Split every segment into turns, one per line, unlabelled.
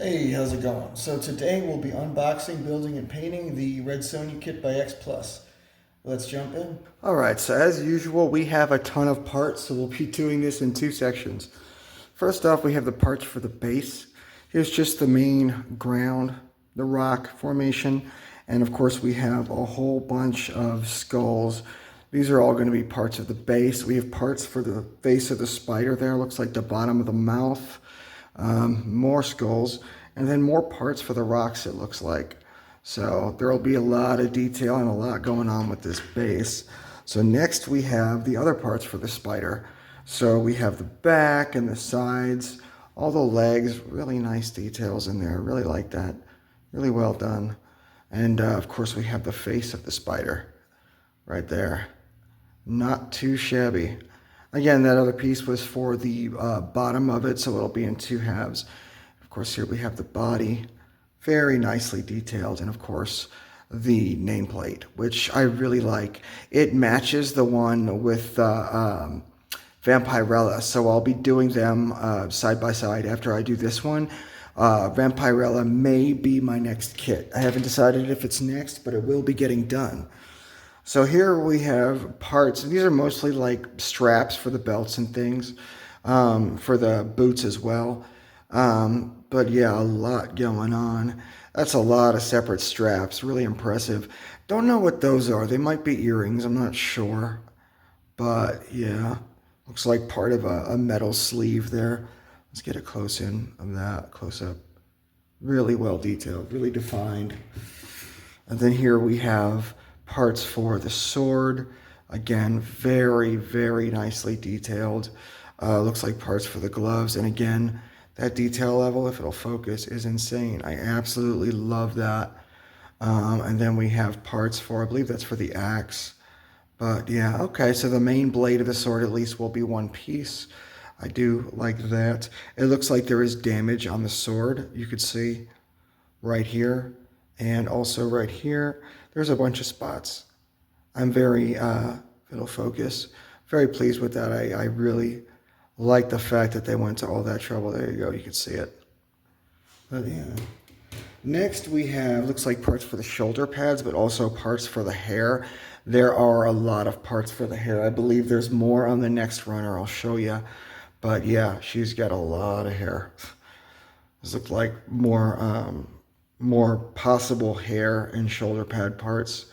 Hey, how's it going? So today we'll be unboxing, building, and painting the Red Sonja kit by X Plus. Let's jump in. Alright, so as usual we have a ton of parts, so we'll be doing this in two sections. First off, we have the parts for the base. Here's just the main ground, the rock formation, and of course we have a whole bunch of skulls. These are all going to be parts of the base. We have parts for the face of the spider there, looks like the bottom of the mouth. More skulls, and then more parts for the rocks, it looks like. So there will be a lot of detail and a lot going on with this base. So next we have the other parts for the spider. So we have the back and the sides, all the legs, really nice details in there. I really like that. Really well done. And of course we have the face of the spider right there. Not too shabby. Again, that other piece was for the bottom of it, so it'll be in two halves. Of course, here we have the body, very nicely detailed, and of course, the nameplate, which I really like. It matches the one with Vampirella, so I'll be doing them side by side after I do this one. Vampirella may be my next kit. I haven't decided if it's next, but it will be getting done. So here we have parts. These are mostly like straps for the belts and things, for the boots as well. But yeah, a lot going on. That's a lot of separate straps, really impressive. Don't know what those are. They might be earrings, I'm not sure. But yeah, looks like part of a metal sleeve there. Let's get a close in of that, close up. Really well detailed, really defined. And then here we have parts for the sword. Again, very, very nicely detailed. Looks like parts for the gloves. And again, that detail level, if it'll focus, is insane. I absolutely love that. And then we have parts for, I believe that's for the axe. But yeah, okay, so the main blade of the sword at least will be one piece. I do like that. It looks like there is damage on the sword. You could see right here. And also right here, there's a bunch of spots. I'm very, it'll focus, very pleased with that. I really like the fact that they went to all that trouble. There you go, you can see it. But yeah. Next we have, looks like parts for the shoulder pads, but also parts for the hair. There are a lot of parts for the hair. I believe there's more on the next runner, I'll show you. But yeah, she's got a lot of hair. This looks like more possible hair and shoulder pad parts.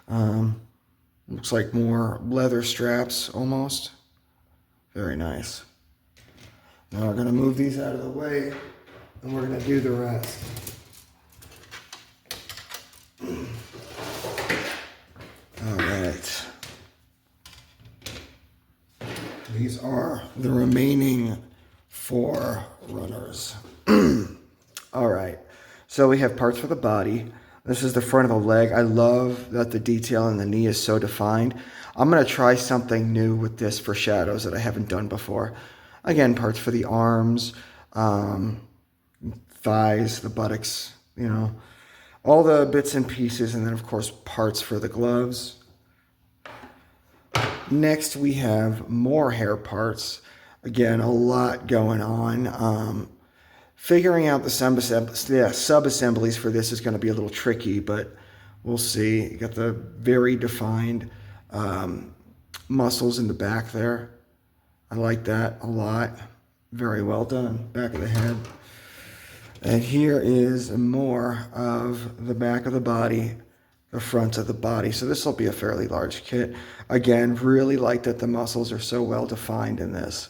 Looks like more leather straps almost. Very nice. Now we're going to move these out of the way and we're going to do the rest. All right. These are the remaining 4 runners. All right. So we have parts for the body. This is the front of the leg. I love that the detail in the knee is so defined. I'm going to try something new with this for shadows that I haven't done before. Again, parts for the arms, thighs, the buttocks, you know, all the bits and pieces. And then, of course, parts for the gloves. Next, we have more hair parts. Again, a lot going on. Figuring out the sub-assemblies for this is going to be a little tricky, but we'll see. You got the very defined muscles in the back there. I like that a lot. Very well done. Back of the head. And here is more of the back of the body, the front of the body. So this will be a fairly large kit. Again, really like that the muscles are so well defined in this.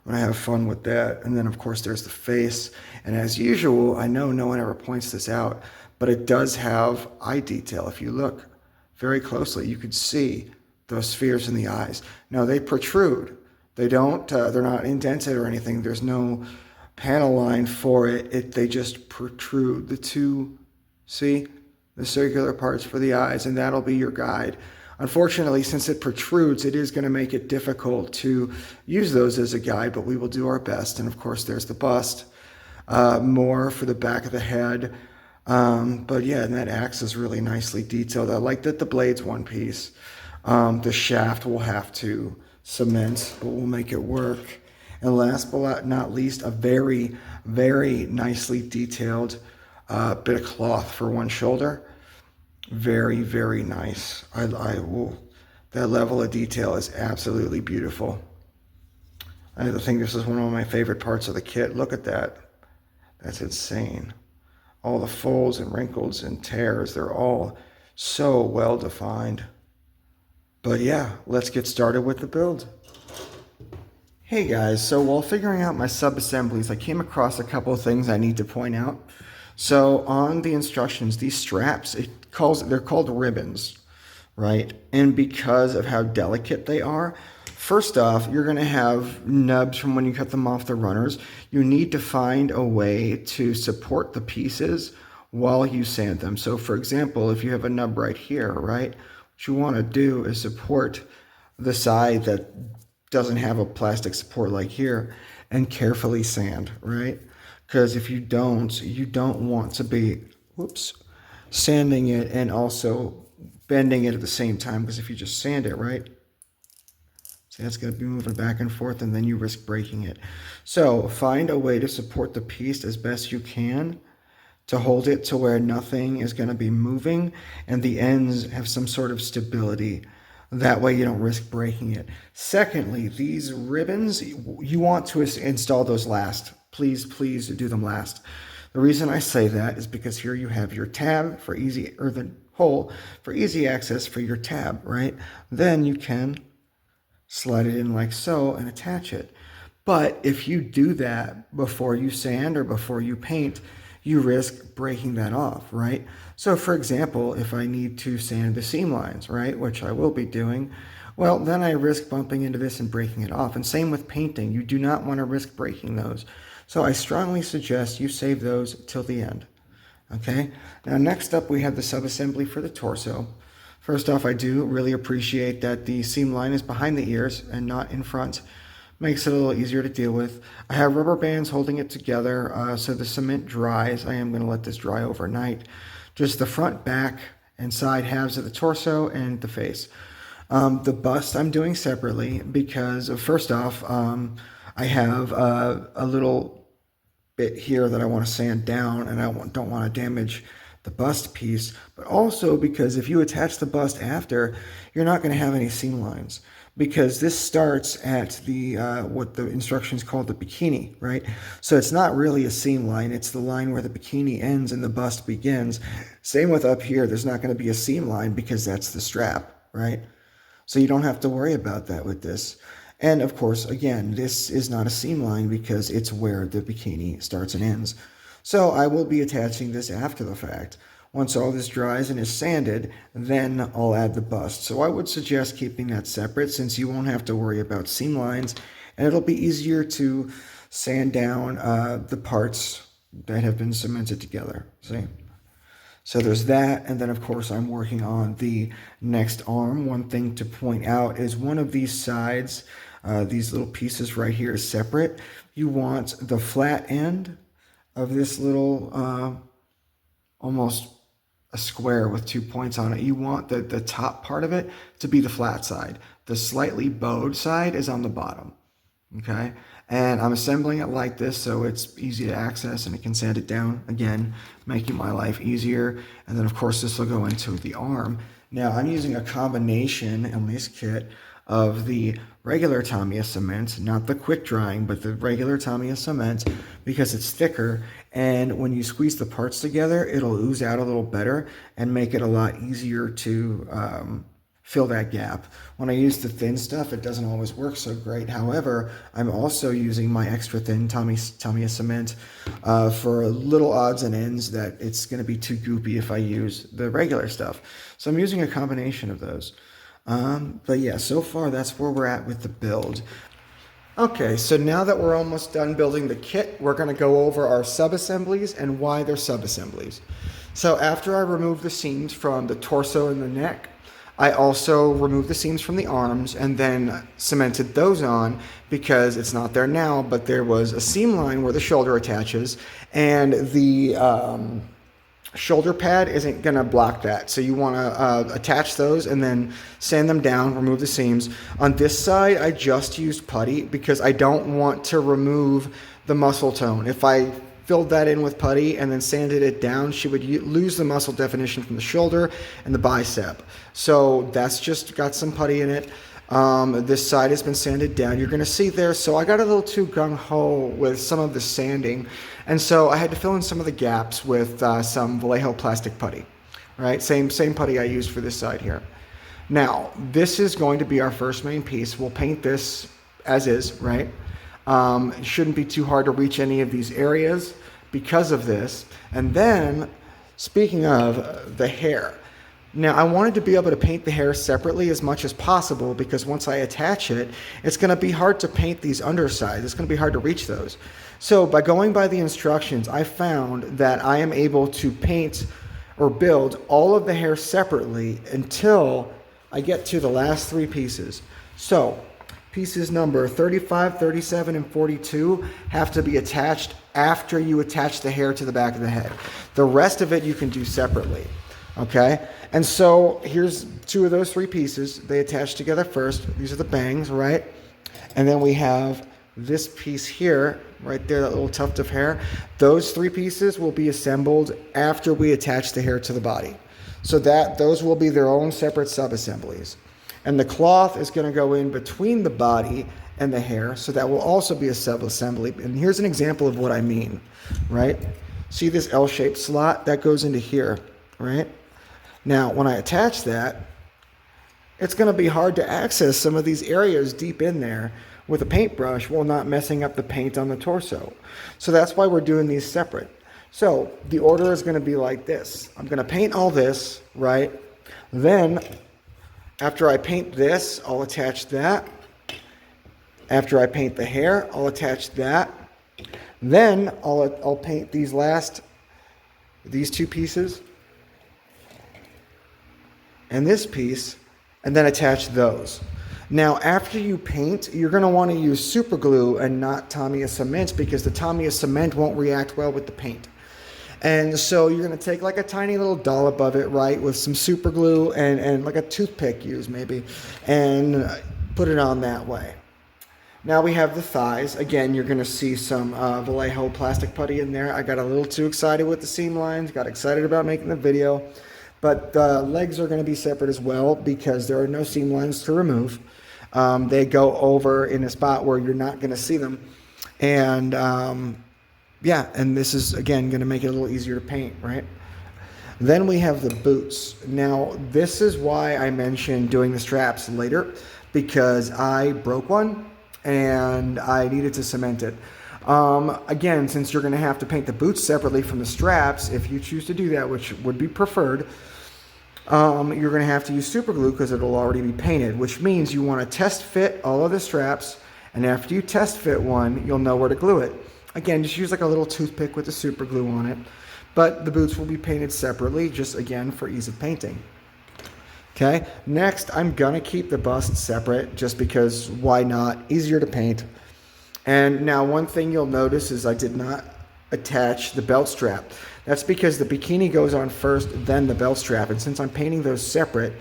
I'm going to have fun with that. And then, of course, there's the face. And as usual, I know no one ever points this out, but it does have eye detail. If you look very closely, you can see those spheres in the eyes. Now, they protrude. They don't, they're not indented or anything. There's no panel line for it. They just protrude. The two, see, the circular parts for the eyes, and that'll be your guide. Unfortunately, since it protrudes, it is going to make it difficult to use those as a guide, but we will do our best. And of course, there's the bust, more for the back of the head. But yeah, and that axe is really nicely detailed. I like that the blade's one piece. The shaft will have to cement, but we'll make it work. And last but not least, a very, very nicely detailed bit of cloth for one shoulder. Very, very nice. That level of detail is absolutely beautiful. I think this is one of my favorite parts of the kit. Look at that. That's insane. All the folds and wrinkles and tears, they're all so well defined. But yeah, let's get started with the build. Hey guys, so while figuring out my sub-assemblies, I came across a couple of things I need to point out. So on the instructions, these straps, they're called ribbons, right? And because of how delicate they are, first off, you're going to have nubs from when you cut them off the runners. You need to find a way to support the pieces while you sand them. So for example, if you have a nub right here, right? What you want to do is support the side that doesn't have a plastic support like here and carefully sand, right? Because if you don't want to be, sanding it and also bending it at the same time, because if you just sand it, right? See, that's going to be moving back and forth and then you risk breaking it. So find a way to support the piece as best you can to hold it to where nothing is going to be moving and the ends have some sort of stability. That way you don't risk breaking it. Secondly, these ribbons, you want to install those last. Please do them last. The reason I say that is because here you have your tab for easy, or the hole for easy access for your tab, right? Then you can slide it in like so and attach it. But if you do that before you sand or before you paint, you risk breaking that off, right? So for example, if I need to sand the seam lines, right, which I will be doing, well, then I risk bumping into this and breaking it off. And same with painting. You do not want to risk breaking those. So I strongly suggest you save those till the end, okay? Now next up, we have the sub-assembly for the torso. First off, I do really appreciate that the seam line is behind the ears and not in front. Makes it a little easier to deal with. I have rubber bands holding it together so the cement dries. I am going to let this dry overnight. Just the front, back, and side halves of the torso and the face. The bust I'm doing separately because first off, I have a little bit here that I want to sand down and I don't want to damage the bust piece, but also because if you attach the bust after, you're not going to have any seam lines. Because this starts at the what the instructions call the bikini, right? So it's not really a seam line. It's the line where the bikini ends and the bust begins. Same with up here. There's not going to be a seam line because that's the strap, right? So you don't have to worry about that with this. And of course, again, this is not a seam line because it's where the bikini starts and ends. So I will be attaching this after the fact. Once all this dries and is sanded, then I'll add the bust. So I would suggest keeping that separate since you won't have to worry about seam lines and it'll be easier to sand down the parts that have been cemented together. See? So there's that, and then of course I'm working on the next arm. One thing to point out is one of these sides, these little pieces right here is separate. You want the flat end of this little almost a square with 2 points on it. You want the top part of it to be the flat side. The slightly bowed side is on the bottom, okay? And I'm assembling it like this so it's easy to access and it can sand it down, again, making my life easier. And then of course this will go into the arm. Now I'm using a combination in this kit of the regular Tamiya cement, not the quick drying, but the regular Tamiya cement because it's thicker. And when you squeeze the parts together, it'll ooze out a little better and make it a lot easier to fill that gap. When I use the thin stuff, it doesn't always work so great. However, I'm also using my extra thin Tamiya cement for little odds and ends that it's going to be too goopy if I use the regular stuff. So I'm using a combination of those. But yeah, so far that's where we're at with the build. Okay, so now that we're almost done building the kit, we're going to go over our sub-assemblies and why they're sub-assemblies. So after I remove the seams from the torso and the neck, I also removed the seams from the arms and then cemented those on because it's not there now, but there was a seam line where the shoulder attaches and the shoulder pad isn't going to block that. So you want to attach those and then sand them down, remove the seams. On this side, I just used putty because I don't want to remove the muscle tone. If I filled that in with putty and then sanded it down, she would lose the muscle definition from the shoulder and the bicep. So that's just got some putty in it. This side has been sanded down. You're going to see there. So I got a little too gung-ho with some of the sanding. And so I had to fill in some of the gaps with some Vallejo plastic putty, right? Same putty I used for this side here. Now, this is going to be our first main piece. We'll paint this as is, right? It shouldn't be too hard to reach any of these areas because of this. And then, speaking of the hair, now I wanted to be able to paint the hair separately as much as possible because once I attach it, it's going to be hard to paint these undersides. It's going to be hard to reach those. So by going by the instructions, I found that I am able to paint or build all of the hair separately until I get to the last three pieces. So pieces number 35, 37, and 42 have to be attached after you attach the hair to the back of the head. The rest of it you can do separately, okay? And so here's two of those three pieces. They attach together first. These are the bangs, right? And then we have this piece here, right there, that little tuft of hair. Those three pieces will be assembled after we attach the hair to the body. So that those will be their own separate sub-assemblies. And the cloth is going to go in between the body and the hair, so that will also be a sub-assembly. And here's an example of what I mean, right? See this L-shaped slot? That goes into here, right? Now, when I attach that, it's going to be hard to access some of these areas deep in there with a paintbrush while not messing up the paint on the torso. So that's why we're doing these separate. So the order is going to be like this. I'm going to paint all this, right? Then, after I paint this, I'll attach that. After I paint the hair, I'll attach that. Then I'll paint these two pieces and this piece, and then attach those. Now, after you paint, you're going to want to use super glue and not Tamiya cement because the Tamiya cement won't react well with the paint. And so you're going to take like a tiny little dollop of it, right, with some super glue and like a toothpick use maybe, and put it on that way. Now we have the thighs. Again, you're going to see some Vallejo plastic putty in there. I got a little too excited with the seam lines, got excited about making the video. But the legs are going to be separate as well because there are no seam lines to remove. They go over in a spot where you're not going to see them. And yeah, and this is, again, going to make it a little easier to paint, right? Then we have the boots. Now, this is why I mentioned doing the straps later, because I broke one and I needed to cement it. Again, since you're going to have to paint the boots separately from the straps, if you choose to do that, which would be preferred, you're going to have to use super glue because it'll already be painted, which means you want to test fit all of the straps, and after you test fit one, you'll know where to glue it. Again, just use like a little toothpick with the super glue on it, but the boots will be painted separately, just again for ease of painting. Okay, next I'm going to keep the bust separate just because why not? Easier to paint. And now one thing you'll notice is I did not attach the belt strap. That's because the bikini goes on first, then the belt strap. And since I'm painting those separate,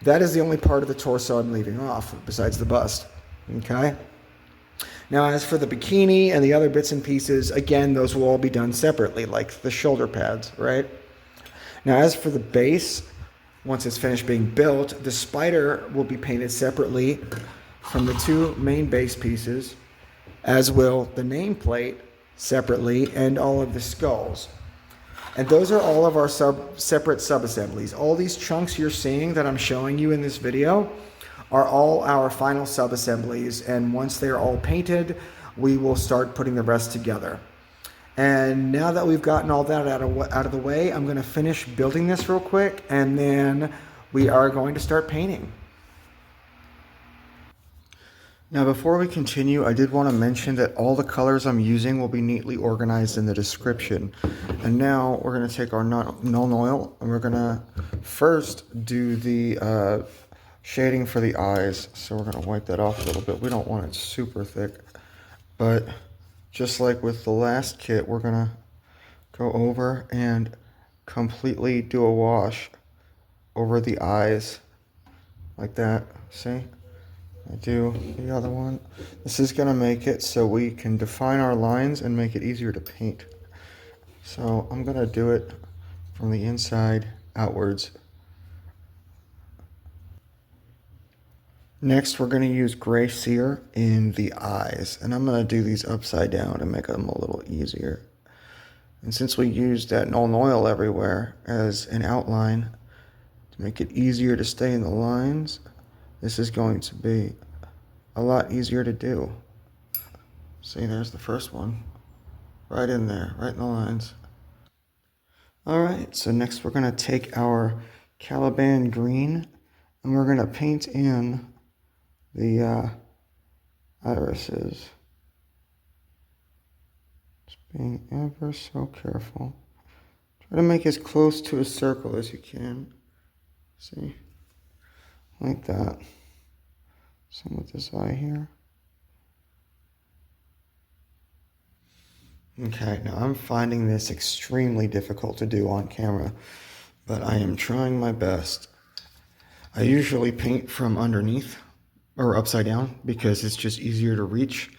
that is the only part of the torso I'm leaving off besides the bust. Okay? Now as for the bikini and the other bits and pieces, again, those will all be done separately, like the shoulder pads, right? Now as for the base, once it's finished being built, the spider will be painted separately from the two main base pieces, as will the nameplate separately and all of the skulls. And those are all of our separate sub-assemblies. All these chunks you're seeing that I'm showing you in this video are all our final sub-assemblies, and once they're all painted, we will start putting the rest together. And now that we've gotten all that out of the way, I'm going to finish building this real quick, and then we are going to start painting. Now before we continue, I did want to mention that all the colors I'm using will be neatly organized in the description. And now we're going to take our Nuln Oil and we're going to first do the shading for the eyes. So we're going to wipe that off a little bit. We don't want it super thick, but just like with the last kit, we're going to go over and completely do a wash over the eyes like that. See? I do the other one. This is going to make it so we can define our lines and make it easier to paint. So I'm going to do it from the inside outwards. Next, we're going to use gray Seer in the eyes, and I'm going to do these upside down and make them a little easier. And since we used that Nuln Oil everywhere as an outline to make it easier to stay in the lines, this is going to be a lot easier to do. See, there's the first one. Right in there, right in the lines. Alright, so next we're going to take our Caliban green and we're going to paint in the irises. Just being ever so careful. Try to make as close to a circle as you can. See? Like that. Same with this eye here. Okay, now I'm finding this extremely difficult to do on camera, but I am trying my best. I usually paint from underneath or upside down because it's just easier to reach.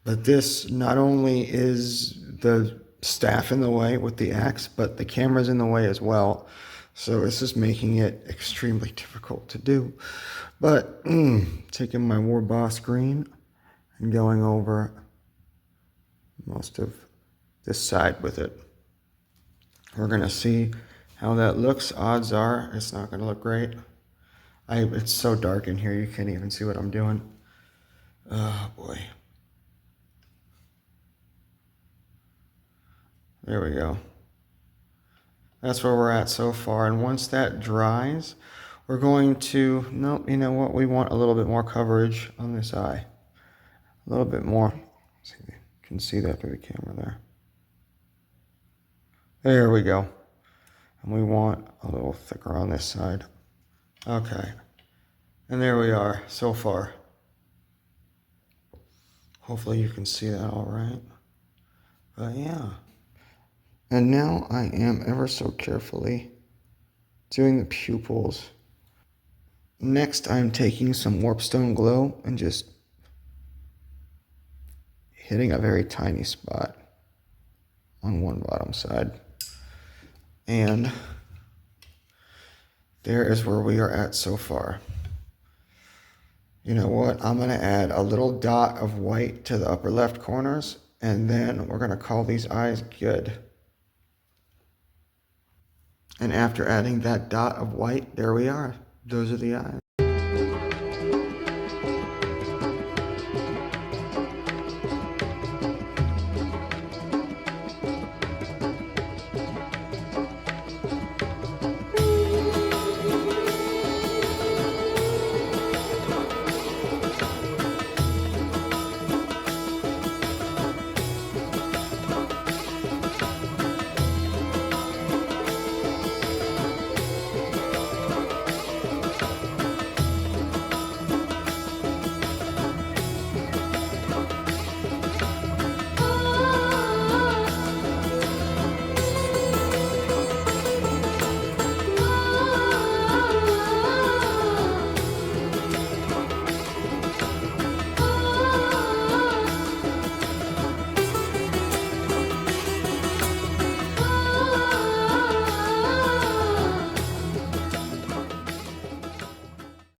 But this not only is the staff in the way with the axe, but the camera's in the way as well. So this is making it extremely difficult to do. But taking my Warboss green and going over most of this side with it. We're going to see how that looks. Odds are it's not going to look great. It's so dark in here you can't even see what I'm doing. Oh boy. There we go. That's where we're at so far. And once that dries, we're going to, nope, you know what? We want a little bit more coverage on this eye. A little bit more. See, you can see that through the camera there. There we go. And we want a little thicker on this side. Okay. And there we are so far. Hopefully you can see that all right. But yeah. And now I am ever so carefully doing the pupils. Next I'm taking some Warpstone glow and just hitting a very tiny spot on one bottom side. And there is where we are at so far. You know what? I'm going to add a little dot of white to the upper left corners, and then we're going to call these eyes good. And after adding that dot of white, there we are. Those are the eyes.